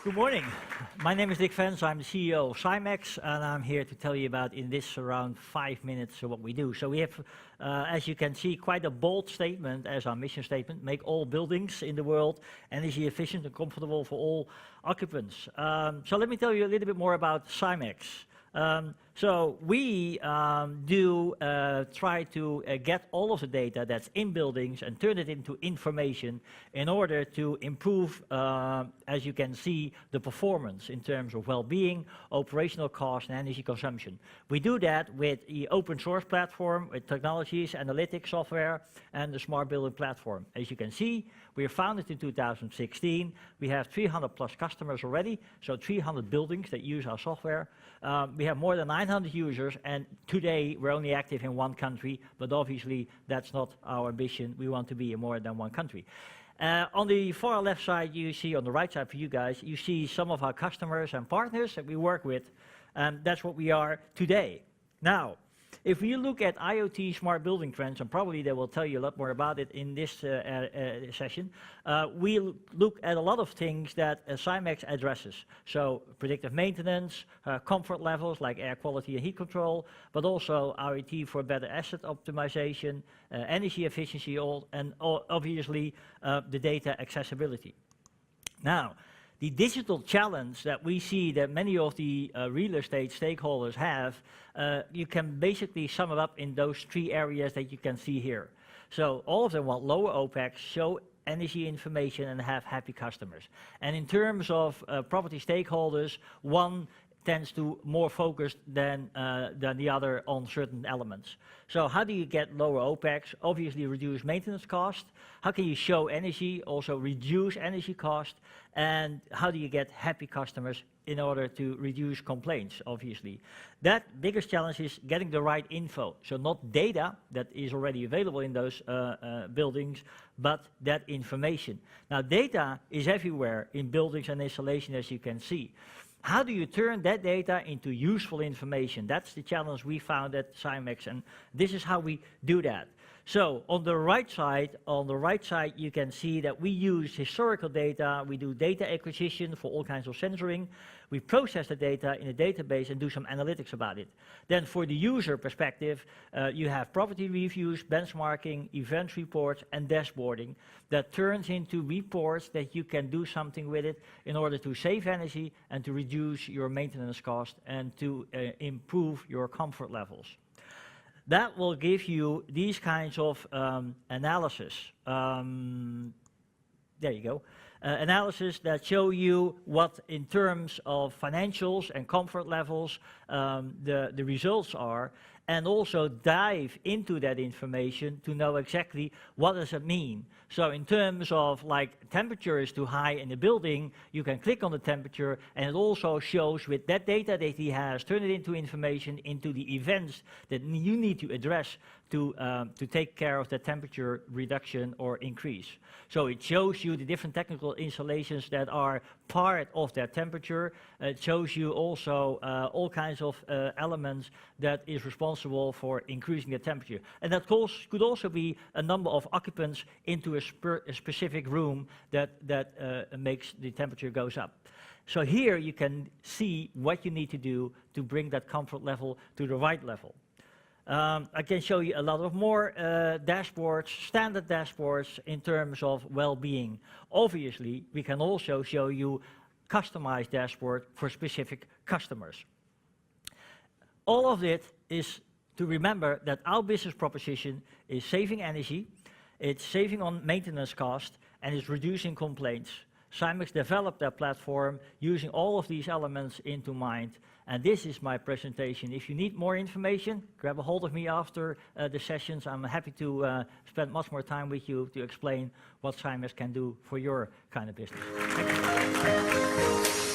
Good morning. My name is Fens. I'm the CEO of Simaxx, and I'm here to tell you about, in this around 5 minutes, what we do. So we have, as you can see, quite a bold statement as our mission statement: make all buildings in the world energy efficient and comfortable for all occupants. So let me tell you a little bit more about Simaxx. So we try to get all of the data that's in buildings and turn it into information in order to improve, as you can see, the performance in terms of well-being, operational cost, and energy consumption. We do that with the open source platform, with technologies, analytics software, and the smart building platform. As you can see, we were founded in 2016. We have 300 plus customers already, so 300 buildings that use our software. We have more than 900 users, and today we're only active in 1 country, but obviously that's not our ambition. We want to be in more than 1 country. On the far left side, you see, on the right side for you guys, you see some of our customers and partners that we work with, and that's what we are today. Now, if we look at IoT smart building trends, and probably they will tell you a lot more about it in this session, we look at a lot of things that Simaxx addresses. So predictive maintenance, comfort levels like air quality and heat control, but also IoT for better asset optimization, energy efficiency, and obviously the data accessibility. Now, the digital challenge that we see that many of the real estate stakeholders have, you can basically sum it up in those 3 areas that you can see here. So all of them want lower OPEX, show energy information, and have happy customers. And in terms of property stakeholders, one tends to more focused than the other on certain elements. So how do you get lower OPEX? Obviously reduce maintenance cost. How can you show energy, also reduce energy cost? And how do you get happy customers in order to reduce complaints, obviously? That biggest challenge is getting the right info. So not data that is already available in those buildings, but that information. Now data is everywhere in buildings and installation, as you can see. How do you turn that data into useful information? That's the challenge we found at Simaxx, and this is how we do that. So on the right side, you can see that we use historical data. We do data acquisition for all kinds of sensoring. We process the data in a database and do some analytics about it. Then for the user perspective, you have property reviews, benchmarking, event reports, and dashboarding that turns into reports that you can do something with it in order to save energy and to reduce your maintenance cost and to improve your comfort levels. That will give you these kinds of analysis. There you go. Analysis that show you what, in terms of financials and comfort levels, the results are, and also dive into that information to know exactly what does it mean. So in terms of, like, temperature is too high in the building, you can click on the temperature, and it also shows with that data that he has, turn it into information, into the events that you need to address to take care of the temperature reduction or increase. So it shows you the different technical installations that are part of that temperature. It shows you also all kinds of elements that is responsible for increasing the temperature. And that could also be a number of occupants into a specific room that makes the temperature goes up. So here you can see what you need to do to bring that comfort level to the right level. I can show you a lot of more dashboards, standard dashboards in terms of well-being. Obviously, we can also show you customized dashboard for specific customers. All of it is to remember that our business proposition is saving energy, it's saving on maintenance cost, and it's reducing complaints. Simaxx developed that platform using all of these elements into mind, and this is my presentation. If you need more information, grab a hold of me after the sessions. I'm happy to spend much more time with you to explain what Simaxx can do for your kind of business. Thank you.